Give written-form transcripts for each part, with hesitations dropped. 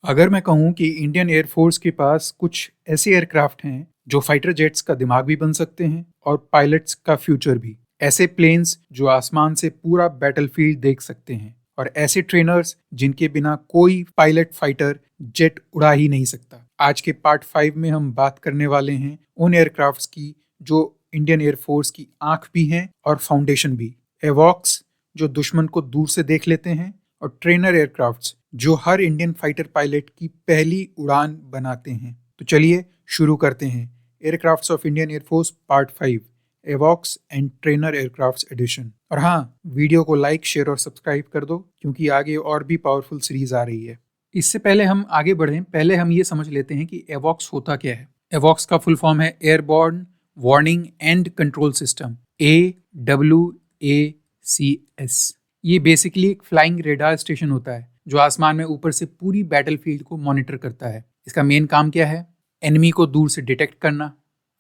अगर मैं कहूँ कि इंडियन एयरफोर्स के पास कुछ ऐसे एयरक्राफ्ट हैं जो फाइटर जेट्स का दिमाग भी बन सकते हैं और पायलट्स का फ्यूचर भी। ऐसे प्लेन्स जो आसमान से पूरा बैटलफील्ड देख सकते हैं और ऐसे ट्रेनर्स जिनके बिना कोई पायलट फाइटर जेट उड़ा ही नहीं सकता। आज के पार्ट 5 में हम बात करने वाले हैं उन एयरक्राफ्ट्स की जो इंडियन एयरफोर्स की आंख भी हैं और फाउंडेशन भी। एवॉक्स जो दुश्मन को दूर से देख लेते हैं और ट्रेनर एयरक्राफ्ट्स जो हर इंडियन फाइटर पायलट की पहली उड़ान बनाते हैं। तो चलिए शुरू करते हैं aircrafts of Indian air force part 5 एवॉक्स एंड ट्रेनर एयरक्राफ्ट्स एडिशन। और हाँ, वीडियो को लाइक शेयर और सब्सक्राइब कर दो क्योंकि आगे और भी पावरफुल सीरीज आ रही है। इससे पहले हम आगे बढ़ें, पहले हम ये समझ लेते हैं कि एवॉक्स होता क्या है। एवॉक्स का फुल फॉर्म है airborne warning and control system, AWACS। ये बेसिकली एक फ्लाइंग रेडार स्टेशन होता है जो आसमान में ऊपर से पूरी बैटलफील्ड को मॉनिटर करता है। इसका मेन काम क्या है? एनिमी को दूर से डिटेक्ट करना।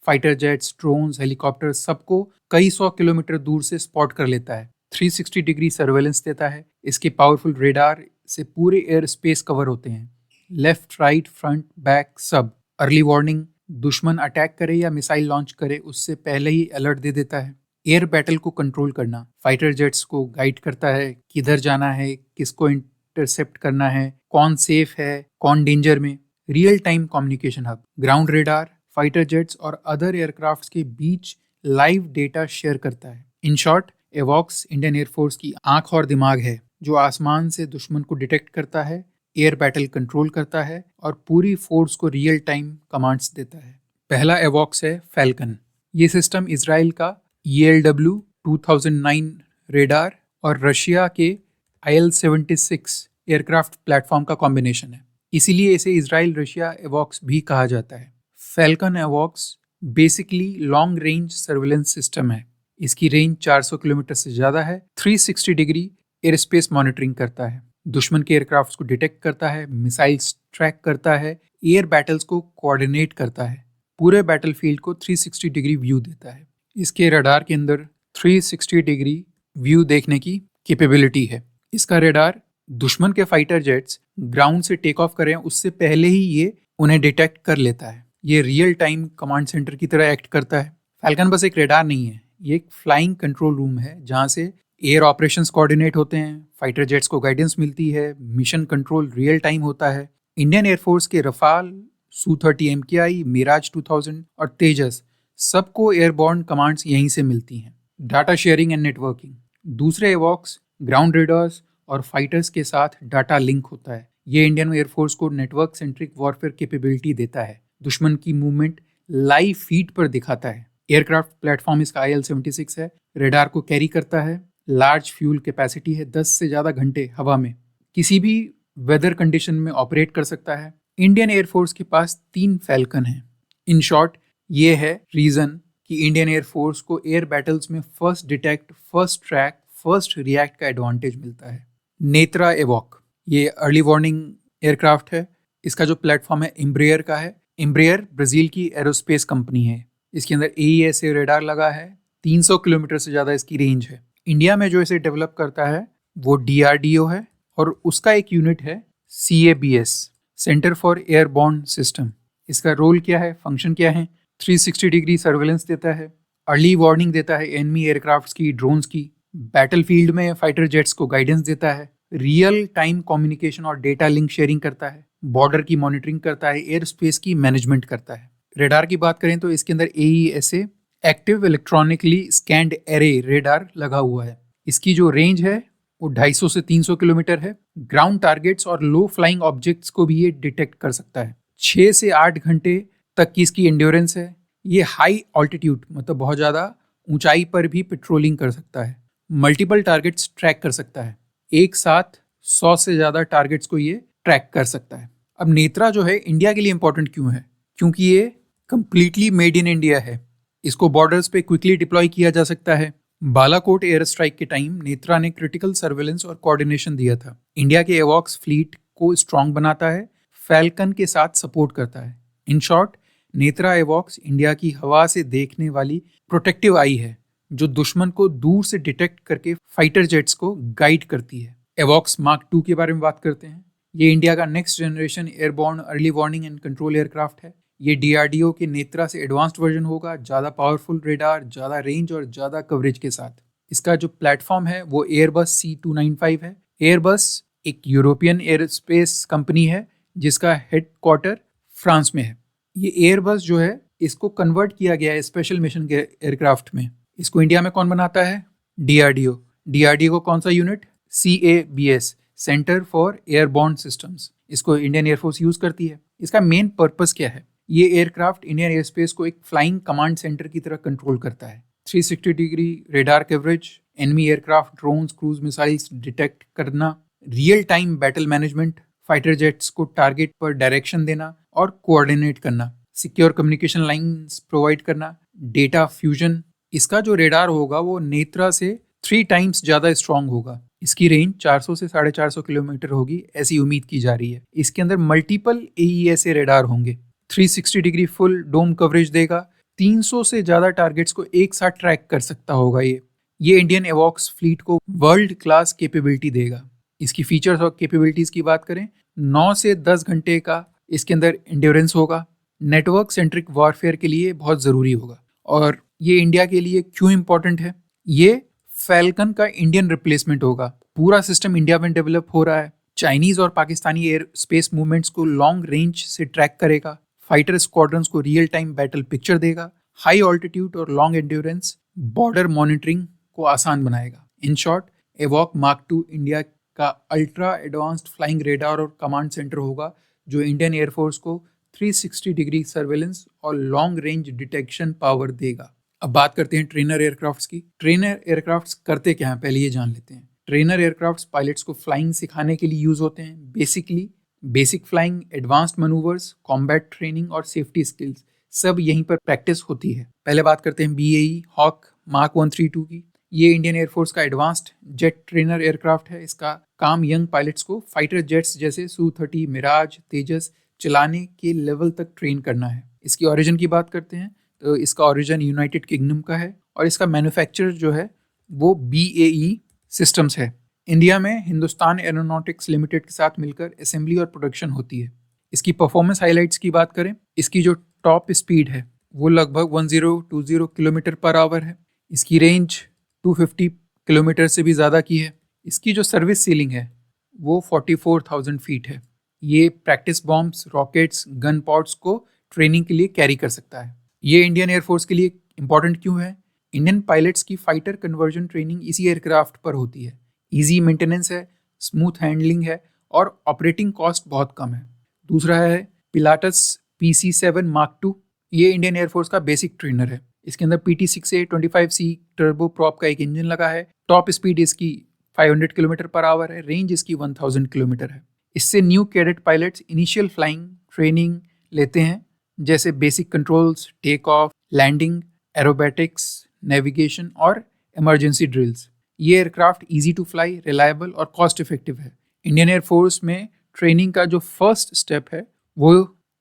फाइटर जेट्स, ड्रोन्स, हेलीकॉप्टर सबको कई 100 किलोमीटर दूर से स्पॉट कर लेता है। 360 डिग्री सर्वेलेंस देता है। इसके पावरफुल रेडार से पूरे एयर स्पेस कवर होते हैं, लेफ्ट, राइट, फ्रंट, बैक सब। अर्ली वार्निंग, दुश्मन अटैक करे या मिसाइल लॉन्च करे उससे पहले ही अलर्ट दे देता है। एयर बैटल को कंट्रोल करना, फाइटर जेट्स को गाइड करता है, किधर जाना है, किसको इंटरसेप्ट करना है, कौन सेफ है, कौन डेंजर में। Real time communication hub, ground radar fighter jets और अदर एयरक्राफ्ट्स के बीच लाइव डेटा शेयर करता है। इन शॉर्ट, एवॉक्स इंडियन एयरफोर्स की आंख और दिमाग है जो आसमान से दुश्मन को डिटेक्ट करता है, एयर बैटल कंट्रोल करता है और पूरी फोर्स को रियल टाइम कमांड्स देता है। पहला एवॉक्स है फैल्कन। ये सिस्टम इजराइल का ELW 2009 रेडार और रशिया के IL-76 एयरक्राफ्ट प्लेटफॉर्म का कॉम्बिनेशन है, इसीलिए इसे इजराइल रशिया एवॉक्स भी कहा जाता है। फैल्कन एवॉक्स basically long range surveillance system है। इसकी रेंज 400 किलोमीटर से ज़्यादा है। 360 डिग्री एयर स्पेस मॉनिटरिंग करता है, दुश्मन के एयरक्राफ्ट को डिटेक्ट करता है, मिसाइल्स ट्रैक करता है, एयर बैटल्स को कोऑर्डिनेट करता है, पूरे बैटलफील्ड को 360 डिग्री व्यू देता है। इसके रडार के अंदर 360 डिग्री व्यू देखने की कैपेबिलिटी है। इसका रडार दुश्मन के फाइटर जेट्स ग्राउंड से टेक ऑफ करें उससे पहले ही ये उन्हें डिटेक्ट कर लेता है। ये रियल टाइम कमांड सेंटर की तरह एक्ट करता है। फैल्कन बस एक रडार नहीं है, ये एक फ्लाइंग कंट्रोल रूम है जहाँ से एयर ऑपरेशंस कोऑर्डिनेट होते हैं, फाइटर जेट्स को गाइडेंस मिलती है, मिशन कंट्रोल रियल टाइम होता है। इंडियन एयरफोर्स के रफाल, Su-30 MKI, मिराज 2000 और तेजस सबको एयरबॉर्न कमांड्स यहीं से मिलती हैं। डाटा शेयरिंग एंड नेटवर्किंग, दूसरे एवॉक्स, ग्राउंड रेडर्स और फाइटर्स के साथ डाटा लिंक होता है। ये इंडियन एयरफोर्स को नेटवर्क सेंट्रिक वॉरफेयर कैपेबिलिटी देता है, दुश्मन की मूवमेंट लाइव फीड पर दिखाता है। एयरक्राफ्ट प्लेटफॉर्म इसका IL-76 है, रेडार को कैरी करता है, लार्ज फ्यूल कैपेसिटी है, 10 से ज़्यादा घंटे हवा में किसी भी वेदर कंडीशन में ऑपरेट कर सकता है। इंडियन एयरफोर्स के पास 3 फैल्कन हैं। इन शॉर्ट, ये है रीज़न कि इंडियन एयरफोर्स को एयर बैटल्स में first detect, first track, first react का एडवांटेज मिलता है। नेत्रा एवॉक, ये अर्ली वार्निंग एयरक्राफ्ट है। इसका जो प्लेटफॉर्म है एम्ब्रेयर का है। एम्ब्रेयर ब्राज़ील की एरोस्पेस कंपनी है। इसके अंदर AESA रेडार लगा है, 300 किलोमीटर से ज़्यादा इसकी रेंज है। इंडिया में जो इसे डेवलप करता है वो DRDO है और उसका एक यूनिट है CABS, centre for airborne system. इसका रोल क्या है, फंक्शन क्या है? 360 डिग्री सर्वेलेंस देता है, अर्ली वार्निंग देता है एनिमी एयरक्राफ्ट्स की, ड्रोन्स की, बैटलफील्ड में फाइटर जेट्स को गाइडेंस देता है, रियल टाइम कम्युनिकेशन और डेटा लिंक शेयरिंग करता है, बॉर्डर की मॉनिटरिंग करता है, एयर स्पेस की मैनेजमेंट करता है। रेडार की बात करें तो इसके अंदर AESA active electronically scanned array radar लगा हुआ है। इसकी जो रेंज है वो 250 से 300 किलोमीटर है। ग्राउंड टारगेट्स और लो फ्लाइंग ऑब्जेक्ट्स को भी ये डिटेक्ट कर सकता है। 6 से 8 घंटे तक की इसकी एंड्योरेंस है। ये हाई ऑल्टीट्यूड मतलब बहुत ज़्यादा ऊंचाई पर भी पेट्रोलिंग कर सकता है। मल्टीपल टारगेट्स ट्रैक कर सकता है, एक साथ 100 से ज़्यादा टारगेट्स को ये ट्रैक कर सकता है। अब नेत्रा जो है इंडिया के लिए इंपॉर्टेंट क्यों है? क्योंकि ये कंप्लीटली मेड इन इंडिया है। इसको बॉर्डर्स पे क्विकली डिप्लॉय किया जा सकता है। बालाकोट एयर स्ट्राइक के टाइम नेत्रा ने क्रिटिकल सर्वेलेंस और कोऑर्डिनेशन दिया था। इंडिया के एवॉक्स फ्लीट को स्ट्रॉन्ग बनाता है, फैल्कन के साथ सपोर्ट करता है। इन शॉर्ट, नेत्रा एवॉक्स इंडिया की हवा से देखने वाली प्रोटेक्टिव आई है जो दुश्मन को दूर से डिटेक्ट करके फाइटर जेट्स को गाइड करती है। एवॉक्स मार्क 2 के बारे में बात करते हैं। ये इंडिया का next generation airborne early warning and control aircraft है। ये डीआरडीओ के नेत्रा से एडवांस्ड वर्जन होगा, ज़्यादा पावरफुल रेडार, ज़्यादा रेंज और ज़्यादा कवरेज के साथ। इसका जो प्लेटफॉर्म है वो एयरबस C295 है। एयरबस एक यूरोपियन एयरस्पेस कंपनी है जिसका हेडक्वार्टर फ्रांस में है। ये एयरबस जो है इसको कन्वर्ट किया गया है स्पेशल मिशन के एयरक्राफ्ट में। इसको इंडिया में कौन बनाता है? डीआरडीओ। डीआरडीओ को कौन सा unit? CABS, centre for airborne systems. इसको इंडियन एयरफोर्स यूज करती है। इसका मेन पर्पस क्या है? ये एयरक्राफ्ट इंडियन एयरस्पेस को एक फ्लाइंग कमांड सेंटर की तरह कंट्रोल करता है। 360 degree radar coverage, enemy aircraft, drones, cruise missiles detect करना, real time battle management, fighter jets को टारगेट पर डायरेक्शन देना और कोऑर्डिनेट करना, सिक्योर कम्युनिकेशन लाइंस प्रोवाइड करना, डेटा फ्यूजन। इसका जो रेडार होगा वो नेत्रा से 3 टाइम्स ज़्यादा स्ट्रांग होगा। इसकी रेंज 400 से 450 किलोमीटर होगी, ऐसी उम्मीद की जा रही है। इसके अंदर मल्टीपल AESA रेडार होंगे। 360 डिग्री फुल डोम कवरेज देगा। 300 से ज़्यादा टारगेट्स को एक साथ ट्रैक कर सकता होगा। ये इंडियन एवॉक्स फ्लीट को वर्ल्ड क्लास कैपेबिलिटी देगा। इसकी फीचर्स और कैपेबिलिटीज़ की बात करें, 9 से 10 घंटे का इसके अंदर एंड्योरेंस होगा। नेटवर्क सेंट्रिक वॉरफेयर के लिए बहुत ज़रूरी होगा। और ये इंडिया के लिए क्यों इम्पोर्टेंट है? ये फैल्कन का इंडियन रिप्लेसमेंट होगा। पूरा सिस्टम इंडिया में डेवलप हो रहा है। चाइनीज़ और पाकिस्तानी एयर स्पेस मूवमेंट्स को लॉन्ग रेंज से ट्रैक करेगा। फाइटर स्क्वाड्रंस को रियल टाइम बैटल पिक्चर देगा। हाई ऑल्टीट्यूड और लॉन्ग एंड्योरेंस बॉर्डर मॉनिटरिंग को आसान बनाएगा। इन शॉर्ट, एवॉक मार्क 2 इंडिया का अल्ट्रा एडवांस्ड फ्लाइंग रेडार और कमांड सेंटर होगा जो इंडियन एयरफोर्स को 360 डिग्री सर्वेलेंस और लॉन्ग रेंज डिटेक्शन पावर देगा। अब बात करते हैं ट्रेनर एयरक्राफ्ट्स की। ट्रेनर एयरक्राफ्ट्स करते क्या हैं, पहले ये जान लेते हैं। ट्रेनर एयरक्राफ्ट्स पायलट्स को फ्लाइंग सिखाने के लिए यूज होते हैं। Basically basic flying, advanced manoeuvres, combat training और सेफ्टी स्किल्स सब यहीं पर प्रैक्टिस होती है। पहले बात करते हैं BAE हॉक मार्क 132 की। ये इंडियन एयरफोर्स का एडवांस्ड जेट ट्रेनर एयरक्राफ्ट है। इसका काम यंग पायलट्स को फाइटर जेट्स जैसे Su-30, मिराज, तेजस चलाने के लेवल तक ट्रेन करना है। इसकी ओरिजिन की बात करते हैं तो इसका ओरिजिन यूनाइटेड किंगडम का है और इसका मैन्युफैक्चर जो है वो BAE सिस्टम्स है। इंडिया में हिंदुस्तान एरोनॉटिक्स लिमिटेड के साथ मिलकर असेंबली और प्रोडक्शन होती है। इसकी परफॉर्मेंस हाइलाइट्स की बात करें, इसकी जो टॉप स्पीड है वो लगभग 1020 किलोमीटर पर आवर है। इसकी रेंज 250 किलोमीटर से भी ज़्यादा की है। इसकी जो सर्विस सीलिंग है वो 44,000 फीट है। ये practice bombs, rockets, gun pods को ट्रेनिंग के लिए कैरी कर सकता है। ये इंडियन एयरफोर्स के लिए इंपॉर्टेंट क्यों है? इंडियन पायलट्स की फाइटर कन्वर्जन ट्रेनिंग इसी एयरक्राफ्ट पर होती है। ईजी मेंटेनेंस है, स्मूथ हैंडलिंग है और ऑपरेटिंग कॉस्ट बहुत कम है। दूसरा है पिलाटस PC-7 मार्क 2। ये इंडियन एयरफोर्स का बेसिक ट्रेनर है। इसके अंदर PT-6A 25C टर्बो प्रॉप का एक इंजन लगा है। टॉप स्पीड इसकी 500 किलोमीटर पर आवर है। रेंज इसकी 1000 किलोमीटर है। इससे new cadet pilots initial flying training लेते हैं, जैसे basic controls, take off, landing, aerobatics, navigation और इमरजेंसी ड्रिल्स। ये aircraft easy to fly, reliable और कॉस्ट इफेक्टिव है। इंडियन एयरफोर्स में ट्रेनिंग का जो फर्स्ट स्टेप है वो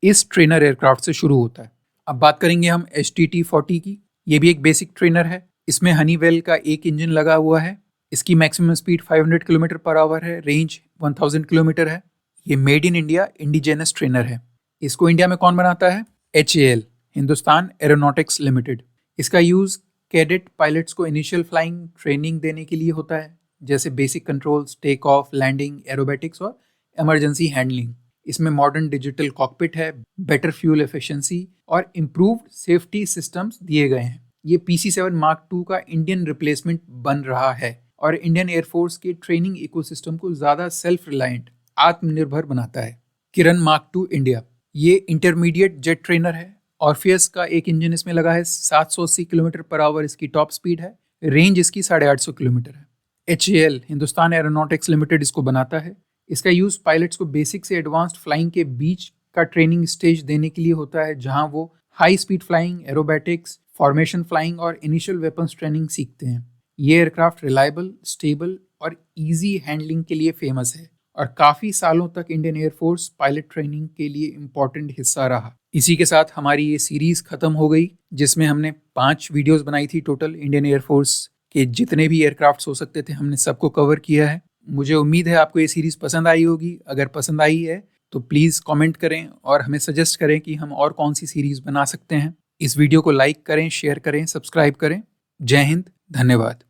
इस ट्रेनर एयरक्राफ्ट से शुरू होता है। अब बात करेंगे हम HTT-40 की। ये भी एक बेसिक ट्रेनर है। इसमें हनीवेल का एक इंजन लगा हुआ है। इसकी maximum speed 500 kilometre per hour है। रेंज 1000 किलोमीटर है। ये made in India indigenous trainer है। इसको इंडिया में कौन बनाता है? HAL, Hindustan aeronautics limited. इसका यूज़ कैडेट पायलट्स को इनिशियल फ्लाइंग ट्रेनिंग देने के लिए होता है, जैसे basic controls, take off, landing, aerobatics और इमरजेंसी हैंडलिंग। इसमें मॉडर्न डिजिटल कॉकपिट है, बेटर फ्यूल एफिशिएंसी और इम्प्रूव्ड सेफ्टी सिस्टम्स दिए गए हैं। ये PC-7 मार्क 2 का इंडियन रिप्लेसमेंट बन रहा है और इंडियन एयरफोर्स के ट्रेनिंग इकोसिस्टम को ज़्यादा सेल्फ रिलायंट, आत्मनिर्भर बनाता है। किरण मार्क 2 इंडिया, ये इंटरमीडिएट जेट ट्रेनर है। ऑर्फियस का एक इंजन इसमें लगा है। 780 किलोमीटर पर आवर इसकी टॉप स्पीड है। रेंज इसकी 850 किलोमीटर है। HAL, हिंदुस्तान एरोनॉटिक्स लिमिटेड इसको बनाता है। इसका यूज़ पायलट्स को बेसिक से एडवांस्ड फ्लाइंग के बीच का ट्रेनिंग स्टेज देने के लिए होता है, जहां वो high speed flying, aerobatics, formation flying और इनिशियल वेपन्स ट्रेनिंग सीखते हैं। ये एयरक्राफ्ट रिलायबल, स्टेबल और ईजी हैंडलिंग के लिए फेमस है और काफ़ी सालों तक इंडियन एयरफोर्स पायलट ट्रेनिंग के लिए इम्पॉर्टेंट हिस्सा रहा। इसी के साथ हमारी ये सीरीज़ ख़त्म हो गई, जिसमें हमने 5 वीडियोस बनाई थी टोटल। इंडियन एयरफोर्स के जितने भी एयरक्राफ्ट्स हो सकते थे हमने सबको कवर किया है। मुझे उम्मीद है आपको ये सीरीज़ पसंद आई होगी। अगर पसंद आई है तो प्लीज़ कमेंट करें और हमें सजेस्ट करें कि हम और कौन सी सीरीज़ बना सकते हैं। इस वीडियो को लाइक करें, शेयर करें, सब्सक्राइब करें। जय हिंद, धन्यवाद।